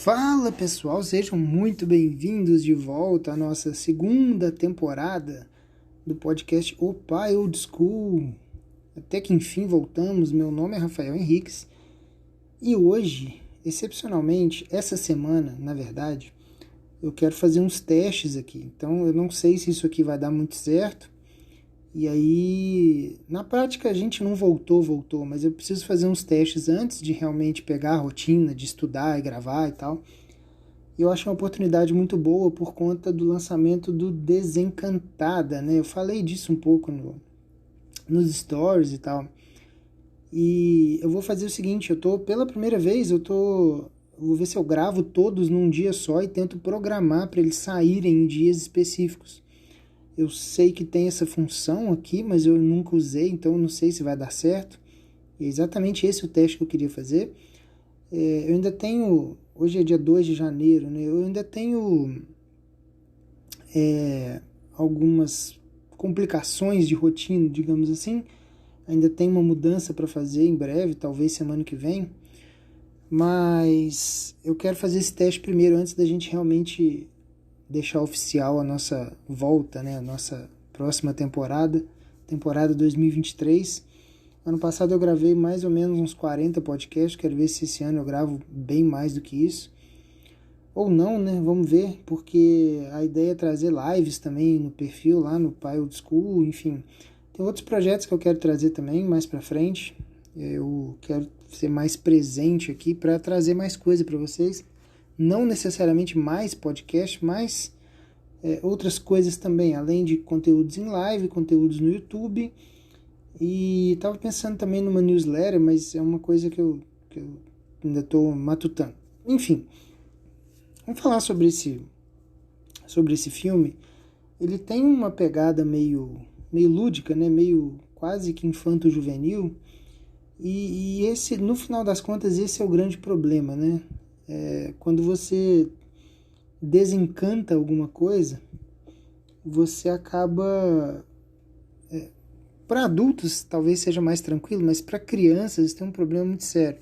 Fala pessoal, sejam muito bem-vindos de volta à nossa segunda temporada do podcast O Pai Old School. Até que enfim voltamos, meu nome é Rafael Henriques e hoje, excepcionalmente, essa semana, na verdade, eu quero fazer uns testes aqui. Então eu não sei se isso aqui vai dar muito certo. E aí, na prática a gente não voltou, mas eu preciso fazer uns testes antes de realmente pegar a rotina, de estudar e gravar e tal. E eu acho uma oportunidade muito boa por conta do lançamento do Desencantada, né? Eu falei disso um pouco nos stories e tal. E eu vou fazer o seguinte, pela primeira vez, vou ver se eu gravo todos num dia só e tento programar para eles saírem em dias específicos. Eu sei que tem essa função aqui, mas eu nunca usei, então não sei se vai dar certo. É exatamente esse o teste que eu queria fazer. Eu ainda tenho... Hoje é dia 2 de janeiro, né? Eu ainda tenho algumas complicações de rotina, digamos assim. Ainda tem uma mudança para fazer em breve, talvez semana que vem. Mas eu quero fazer esse teste primeiro, antes da gente realmente deixar oficial a nossa volta, né? A nossa próxima temporada 2023. Ano passado eu gravei mais ou menos uns 40 podcasts, quero ver se esse ano eu gravo bem mais do que isso. Ou não, né? Vamos ver, porque a ideia é trazer lives também no perfil, lá no Pai Old School, enfim. Tem outros projetos que eu quero trazer também mais pra frente. Eu quero ser mais presente aqui para trazer mais coisa para vocês. Não necessariamente mais podcast, mas outras coisas também, além de conteúdos em live, conteúdos no YouTube. E estava pensando também numa newsletter, mas é uma coisa que eu ainda estou matutando. Enfim, vamos falar sobre esse filme. Ele tem uma pegada meio lúdica, né? Meio quase que infanto-juvenil. E esse, no final das contas, esse é o grande problema, né? Quando você desencanta alguma coisa, você acaba... para adultos talvez seja mais tranquilo, mas para crianças tem um problema muito sério.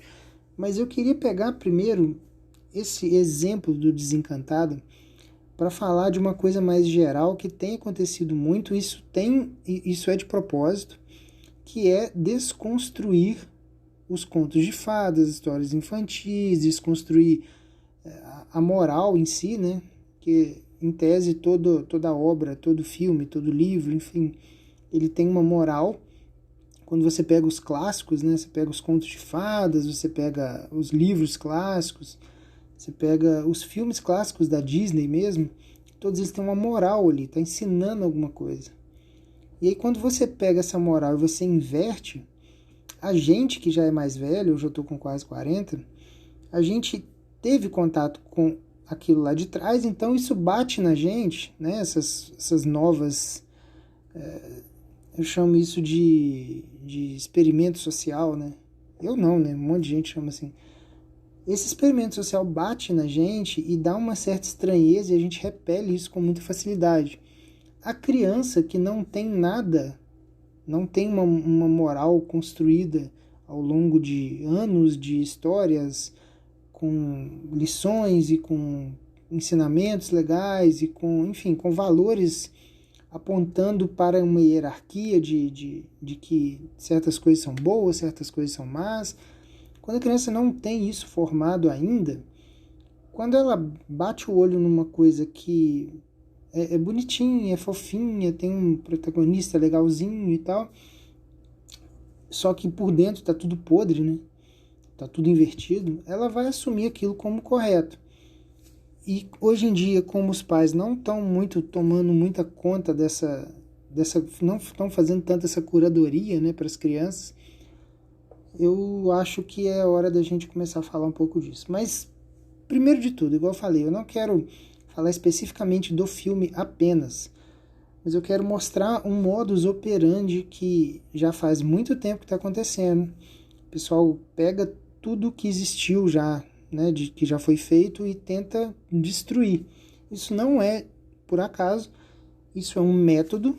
Mas eu queria pegar primeiro esse exemplo do Desencantado para falar de uma coisa mais geral que tem acontecido muito, isso é de propósito, que é desconstruir os contos de fadas, histórias infantis, desconstruir a moral em si, né? Que em tese toda obra, todo filme, todo livro, enfim, ele tem uma moral. Quando você pega os clássicos, né? Você pega os contos de fadas, você pega os livros clássicos, você pega os filmes clássicos da Disney mesmo, todos eles têm uma moral ali, tá ensinando alguma coisa. E aí quando você pega essa moral e você inverte, a gente que já é mais velho, eu já estou com quase 40, a gente teve contato com aquilo lá de trás, então isso bate na gente, né? Essas novas... eu chamo isso de experimento social, né? Eu não, né? Um monte de gente chama assim. Esse experimento social bate na gente e dá uma certa estranheza e a gente repele isso com muita facilidade. A criança que não tem nada, não tem uma moral construída ao longo de anos de histórias, com lições e com ensinamentos legais e com, enfim, com valores apontando para uma hierarquia de que certas coisas são boas, certas coisas são más. Quando a criança não tem isso formado ainda, quando ela bate o olho numa coisa que é bonitinha, é fofinha, tem um protagonista legalzinho e tal, só que por dentro tá tudo podre, né? Tá tudo invertido, ela vai assumir aquilo como correto. E hoje em dia, como os pais não estão tomando muita conta não estão fazendo tanto essa curadoria, né, para as crianças, eu acho que é hora da gente começar a falar um pouco disso. Mas, primeiro de tudo, igual eu falei, eu não quero falar especificamente do filme apenas, mas eu quero mostrar um modus operandi que já faz muito tempo que está acontecendo. O pessoal pega tudo que existiu já, né, que já foi feito e tenta destruir. Isso não é por acaso, isso é um método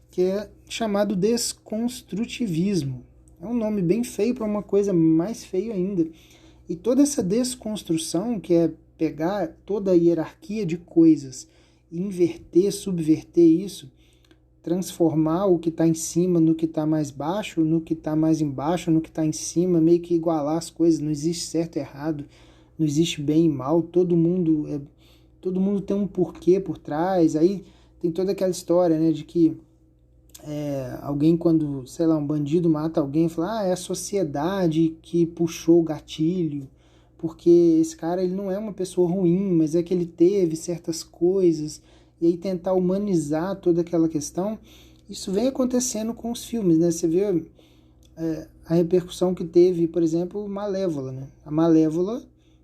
que é chamado desconstrutivismo. É um nome bem feio para uma coisa mais feia ainda. E toda essa desconstrução, que é pegar toda a hierarquia de coisas, inverter, subverter isso, transformar o que está em cima no que está mais baixo, no que está mais embaixo, no que está em cima, meio que igualar as coisas, não existe certo e errado, não existe bem e mal, todo mundo tem um porquê por trás. Aí tem toda aquela história, né, de que alguém, quando, sei lá, um bandido mata alguém, fala, é a sociedade que puxou o gatilho, porque esse cara, ele não é uma pessoa ruim, mas é que ele teve certas coisas, e aí tentar humanizar toda aquela questão. Isso vem acontecendo com os filmes, né? Você vê a repercussão que teve, por exemplo, Malévola, né? A Malévola,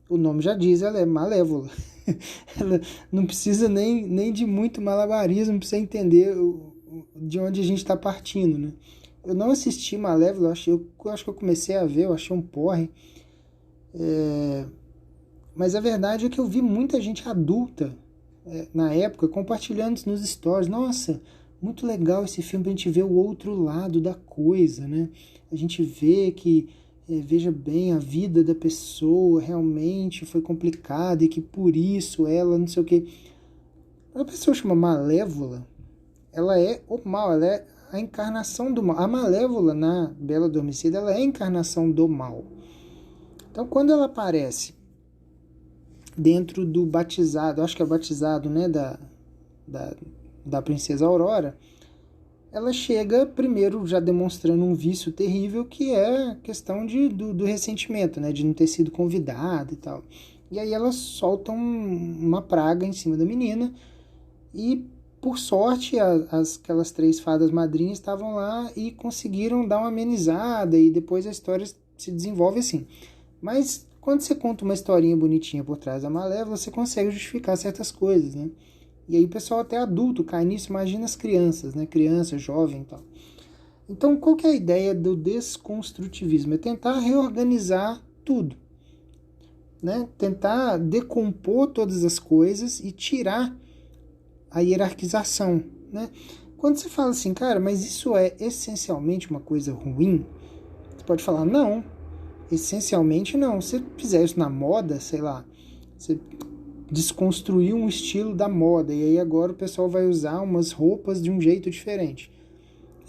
o nome já diz, ela é malévola. Ela não precisa nem de muito malabarismo para você entender de onde a gente está partindo, né? Eu não assisti Malévola, eu acho que eu comecei a ver, eu achei um porre. Mas a verdade é que eu vi muita gente adulta na época compartilhando isso nos stories. Nossa, muito legal esse filme pra gente ver o outro lado da coisa, né? A gente vê que, veja bem, a vida da pessoa realmente foi complicada e que por isso ela não sei o quê. A pessoa chama Malévola, ela é o mal, ela é a encarnação do mal. A Malévola na Bela Adormecida, ela é a encarnação do mal. Então, quando ela aparece dentro do batizado, acho que é o batizado, né, da princesa Aurora, ela chega primeiro já demonstrando um vício terrível, que é a questão do ressentimento, né, de não ter sido convidada e tal. E aí ela solta uma praga em cima da menina e, por sorte, aquelas 3 fadas madrinhas estavam lá e conseguiram dar uma amenizada, e depois a história se desenvolve assim. Mas quando você conta uma historinha bonitinha por trás da Malévola, você consegue justificar certas coisas, né? E aí o pessoal até adulto cai nisso, imagina as crianças, né? Criança, jovem e tal. Então, qual que é a ideia do desconstrutivismo? É tentar reorganizar tudo, né? Tentar decompor todas as coisas e tirar a hierarquização, né? Quando você fala assim, cara, mas isso é essencialmente uma coisa ruim, você pode falar, não, essencialmente não. Se você fizer isso na moda, sei lá, você desconstruir um estilo da moda, e aí agora o pessoal vai usar umas roupas de um jeito diferente.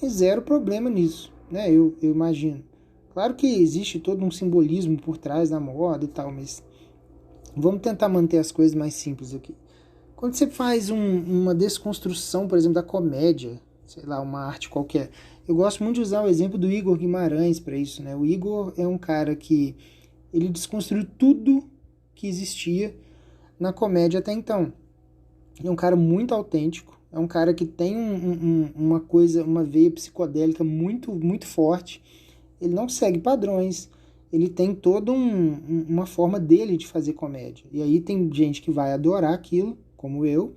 E zero problema nisso, né? Eu imagino. Claro que existe todo um simbolismo por trás da moda e tal, mas vamos tentar manter as coisas mais simples aqui. Quando você faz uma desconstrução, por exemplo, da comédia, sei lá, uma arte qualquer, eu gosto muito de usar o exemplo do Igor Guimarães para isso, né? O Igor é um cara que ele desconstruiu tudo que existia na comédia até então. Ele é um cara muito autêntico, é um cara que tem uma veia psicodélica muito, muito forte. Ele não segue padrões, ele tem toda uma forma dele de fazer comédia. E aí tem gente que vai adorar aquilo, como eu,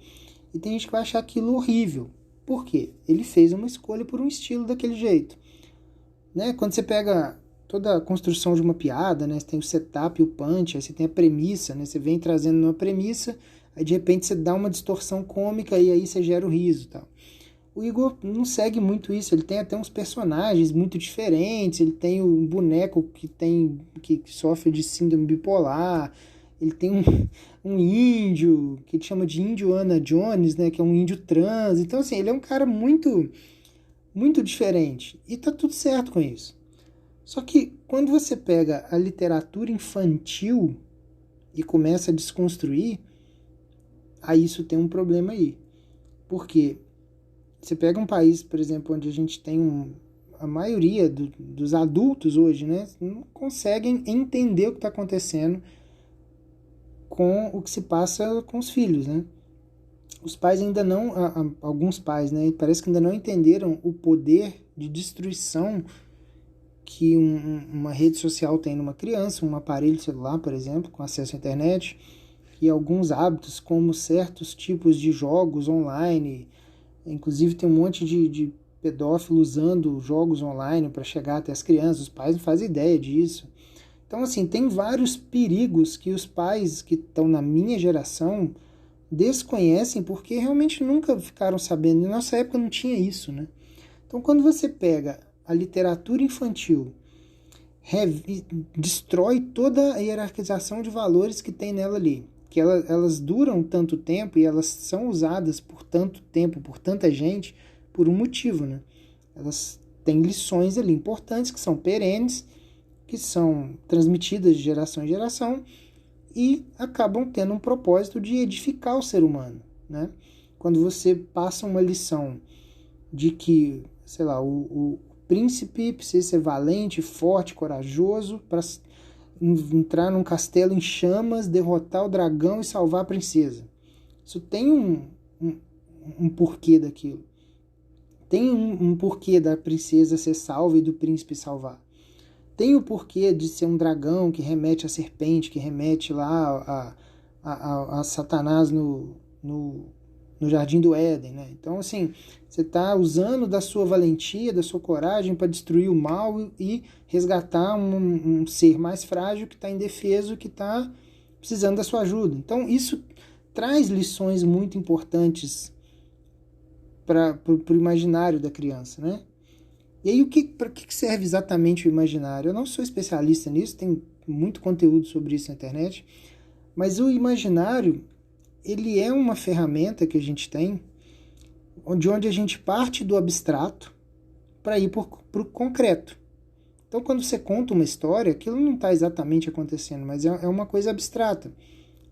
e tem gente que vai achar aquilo horrível. Por quê? Ele fez uma escolha por um estilo daquele jeito. Né? Quando você pega toda a construção de uma piada, né? Você tem o setup e o punch, aí você tem a premissa, né? Você vem trazendo uma premissa, aí de repente você dá uma distorção cômica e aí você gera o riso e tal. O Igor não segue muito isso, ele tem até uns personagens muito diferentes, ele tem um boneco que sofre de síndrome bipolar, ele tem um índio, que ele chama de Indiana Jones, né, que é um índio trans. Então, assim, ele é um cara muito, muito diferente, e tá tudo certo com isso. Só que quando você pega a literatura infantil e começa a desconstruir, aí isso tem um problema aí. Porque você pega um país, por exemplo, onde a gente tem a maioria dos adultos hoje, né, não conseguem entender o que está acontecendo com o que se passa com os filhos, né? Os pais ainda não, alguns pais, né, parece que ainda não entenderam o poder de destruição que uma rede social tem numa criança, um aparelho celular, por exemplo, com acesso à internet, e alguns hábitos, como certos tipos de jogos online. Inclusive tem um monte de pedófilo usando jogos online para chegar até as crianças, os pais não fazem ideia disso. Então, assim, tem vários perigos que os pais que estão na minha geração desconhecem porque realmente nunca ficaram sabendo. Na nossa época não tinha isso, né? Então, quando você pega a literatura infantil destrói toda a hierarquização de valores que tem nela ali. Que elas duram tanto tempo e elas são usadas por tanto tempo, por tanta gente, por um motivo, né? Elas têm lições ali importantes, que são perenes, que são transmitidas de geração em geração e acabam tendo um propósito de edificar o ser humano, né? Quando você passa uma lição de que, sei lá, o príncipe precisa ser valente, forte, corajoso para entrar num castelo em chamas, derrotar o dragão e salvar a princesa. Isso tem um porquê daquilo. Tem um porquê da princesa ser salva e do príncipe salvar. Tem o porquê de ser um dragão que remete à serpente, que remete lá a Satanás no Jardim do Éden, né? Então, assim, você está usando da sua valentia, da sua coragem para destruir o mal e resgatar um ser mais frágil que está indefeso, que está precisando da sua ajuda. Então, isso traz lições muito importantes para o imaginário da criança, né? E aí, para que serve exatamente o imaginário? Eu não sou especialista nisso, tem muito conteúdo sobre isso na internet, mas o imaginário, ele é uma ferramenta que a gente tem, onde a gente parte do abstrato para ir para o concreto. Então, quando você conta uma história, aquilo não está exatamente acontecendo, mas é uma coisa abstrata.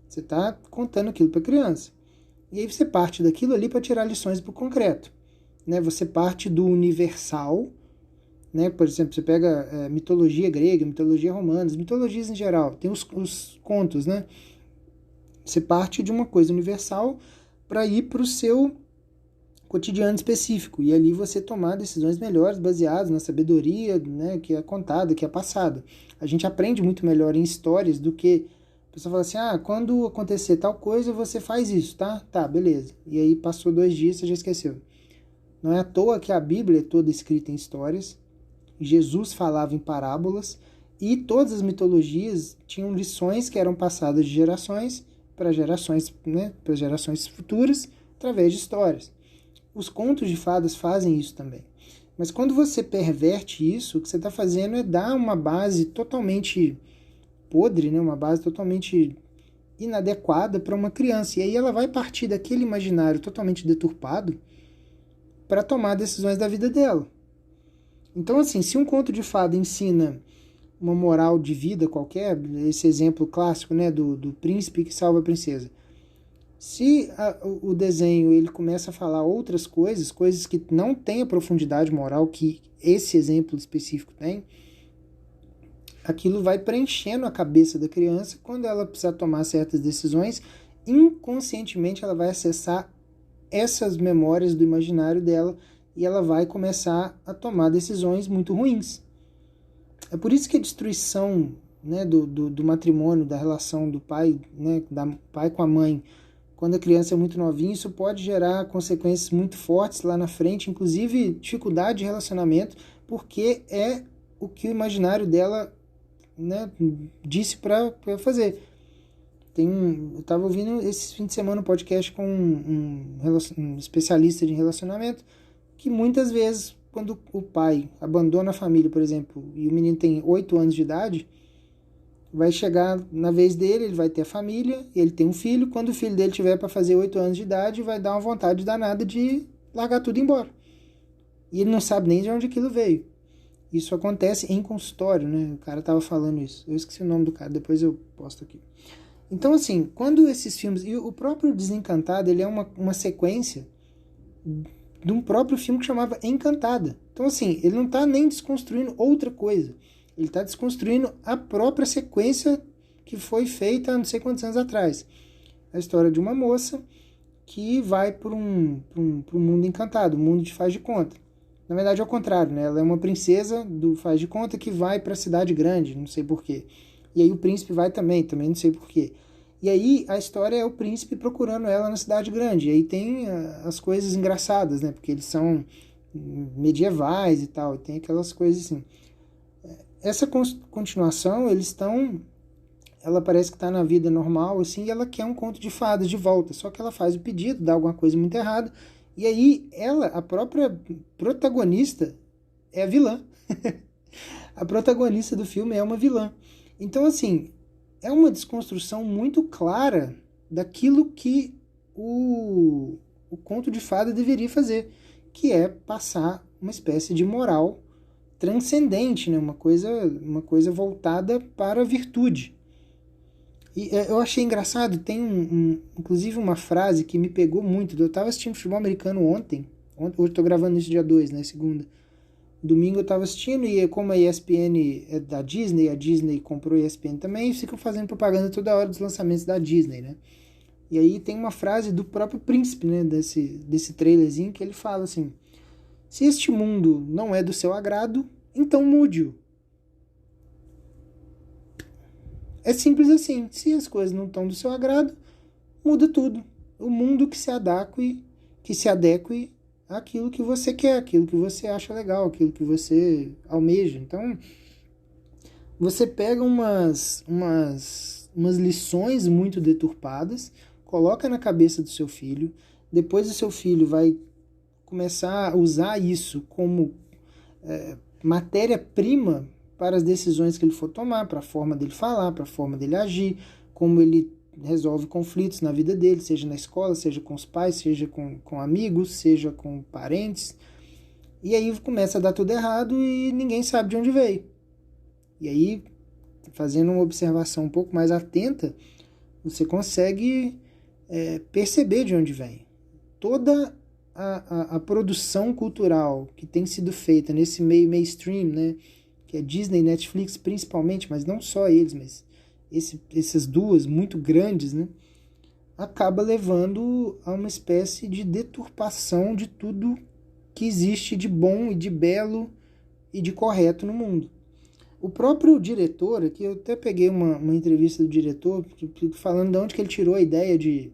Você está contando aquilo para a criança. E aí você parte daquilo ali para tirar lições para o concreto. Né? Você parte do universal, né? Por exemplo, você pega mitologia grega, mitologia romana, as mitologias em geral, tem os contos, né? Você parte de uma coisa universal para ir para o seu cotidiano específico. E ali você tomar decisões melhores baseadas na sabedoria, né, que é contada, que é passada. A gente aprende muito melhor em histórias do que a pessoa fala assim, quando acontecer tal coisa, você faz isso, tá? Tá, beleza. E aí passou 2 dias, você já esqueceu. Não é à toa que a Bíblia é toda escrita em histórias. Jesus falava em parábolas. E todas as mitologias tinham lições que eram passadas de gerações para gerações, né, para gerações futuras, através de histórias. Os contos de fadas fazem isso também. Mas quando você perverte isso, o que você está fazendo é dar uma base totalmente podre, né, uma base totalmente inadequada para uma criança. E aí ela vai partir daquele imaginário totalmente deturpado para tomar decisões da vida dela. Então, assim, se um conto de fada ensina uma moral de vida qualquer, esse exemplo clássico, né, do príncipe que salva a princesa. Se o desenho ele começa a falar outras coisas que não têm a profundidade moral que esse exemplo específico tem, aquilo vai preenchendo a cabeça da criança. Quando ela precisar tomar certas decisões, inconscientemente ela vai acessar essas memórias do imaginário dela e ela vai começar a tomar decisões muito ruins. É por isso que a destruição, né, do matrimônio, da relação do pai, né, da pai com a mãe, quando a criança é muito novinha, isso pode gerar consequências muito fortes lá na frente, inclusive dificuldade de relacionamento, porque é o que o imaginário dela, né, disse para fazer. Eu estava ouvindo esse fim de semana um podcast com um especialista de relacionamento, que muitas vezes, quando o pai abandona a família, por exemplo, e o menino tem 8 anos de idade, vai chegar na vez dele, ele vai ter a família, ele tem um filho, quando o filho dele tiver para fazer 8 anos de idade, vai dar uma vontade danada de largar tudo e ir embora. E ele não sabe nem de onde aquilo veio. Isso acontece em consultório, né? O cara estava falando isso. Eu esqueci o nome do cara, depois eu posto aqui. Então, assim, quando esses filmes... E o próprio Desencantado, ele é uma sequência de um próprio filme que chamava Encantada. Então, assim, ele não está nem desconstruindo outra coisa. Ele está desconstruindo a própria sequência que foi feita há não sei quantos anos atrás. A história de uma moça que vai para um mundo encantado, um mundo de faz de conta. Na verdade, é o contrário, né? Ela é uma princesa do faz de conta que vai para a cidade grande, não sei porquê. E aí o príncipe vai também não sei porquê. E aí a história é o príncipe procurando ela na cidade grande. E aí tem as coisas engraçadas, né? Porque eles são medievais e tal, e tem aquelas coisas assim. Essa continuação, ela parece que está na vida normal, assim, e ela quer um conto de fadas de volta, só que ela faz o pedido, dá alguma coisa muito errada, e aí ela, a própria protagonista, é a vilã. a protagonista do filme é uma vilã. Então, assim, é uma desconstrução muito clara daquilo que o conto de fada deveria fazer, que é passar uma espécie de moral transcendente, né? Uma coisa voltada para a virtude. E eu achei engraçado, tem inclusive uma frase que me pegou muito. Eu estava assistindo futebol americano ontem, hoje eu estou gravando isso dia 2, né, segunda. Domingo eu estava assistindo e como a ESPN é da Disney, a Disney comprou a ESPN também, e ficam fazendo propaganda toda hora dos lançamentos da Disney, né? E aí tem uma frase do próprio príncipe, né, desse trailerzinho, que ele fala assim: se este mundo não é do seu agrado, então mude-o. É simples assim. Se as coisas não estão do seu agrado, muda tudo. O mundo que se adeque àquilo que você quer, aquilo que você acha legal, aquilo que você almeja. Então, você pega umas lições muito deturpadas, coloca na cabeça do seu filho, depois o seu filho vai começar a usar isso como matéria-prima para as decisões que ele for tomar, para a forma dele falar, para a forma dele agir, como ele resolve conflitos na vida dele, seja na escola, seja com os pais, seja com amigos, seja com parentes. E aí começa a dar tudo errado e ninguém sabe de onde veio. E aí, fazendo uma observação um pouco mais atenta, você consegue perceber de onde vem. Toda a produção cultural que tem sido feita nesse meio mainstream, né, que é Disney e Netflix principalmente, mas não só eles, mas essas duas muito grandes, né, acaba levando a uma espécie de deturpação de tudo que existe de bom e de belo e de correto no mundo. O próprio diretor, aqui eu até peguei uma entrevista do diretor falando de onde que ele tirou a ideia de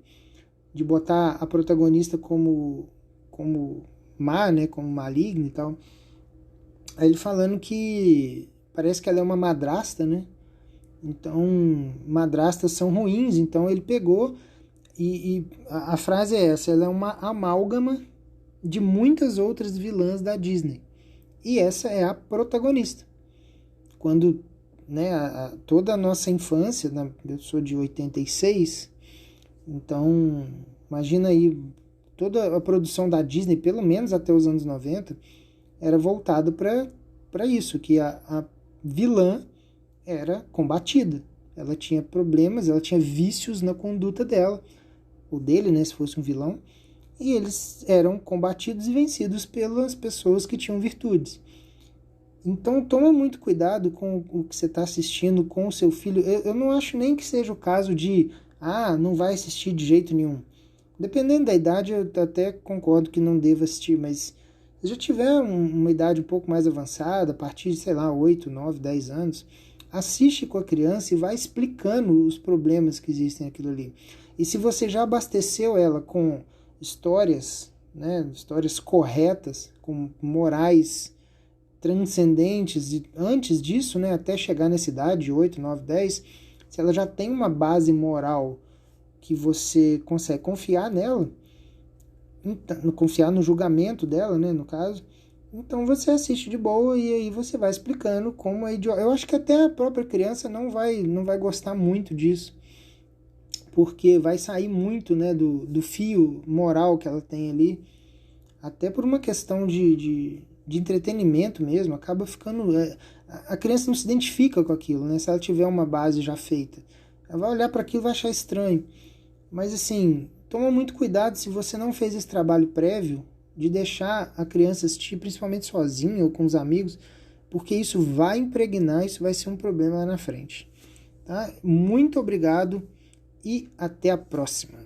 botar a protagonista como má, né, como maligna e tal. Aí ele falando que parece que ela é uma madrasta, né? Então, madrastas são ruins. Então ele pegou e a frase é essa: ela é uma amálgama de muitas outras vilãs da Disney. E essa é a protagonista. Quando, né, toda a nossa infância, né, eu sou de 86, então imagina aí, toda a produção da Disney, pelo menos até os anos 90, era voltada para isso, que a vilã era combatida. Ela tinha problemas, ela tinha vícios na conduta dela, ou dele, né, se fosse um vilão, e eles eram combatidos e vencidos pelas pessoas que tinham virtudes. Então toma muito cuidado com o que você está assistindo com o seu filho. Eu não acho nem que seja o caso de não vai assistir de jeito nenhum. Dependendo da idade, eu até concordo que não deva assistir, mas se já tiver uma idade um pouco mais avançada, a partir de, sei lá, 8, 9, 10 anos, assiste com a criança e vai explicando os problemas que existem naquilo ali. E se você já abasteceu ela com histórias, né, histórias corretas, com morais transcendentes, e antes disso, né, até chegar nessa idade de 8, 9, 10, se ela já tem uma base moral que você consegue confiar nela, então, confiar no julgamento dela, né, no caso, então você assiste de boa e aí você vai explicando como é idiota. Eu acho que até a própria criança não vai gostar muito disso, porque vai sair muito, né, do fio moral que ela tem ali, até por uma questão de entretenimento mesmo, acaba ficando... A criança não se identifica com aquilo, né, se ela tiver uma base já feita. Ela vai olhar para aquilo e vai achar estranho. Mas assim, toma muito cuidado se você não fez esse trabalho prévio de deixar a criança assistir, principalmente sozinha ou com os amigos, porque isso vai impregnar, isso vai ser um problema lá na frente. Tá? Muito obrigado e até a próxima.